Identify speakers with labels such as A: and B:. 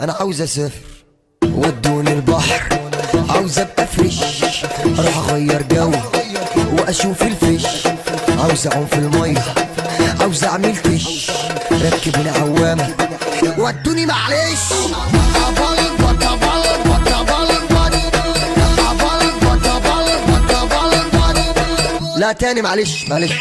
A: انا عاوز اسافر ودوني البحر، عاوز ابقى فريش، اروح اغير جو واشوف الفيش، عاوز اعوم في الميه، عاوز اعمل كش، ركبوني عوامه ودوني معلش. لا تاني معلش معلش.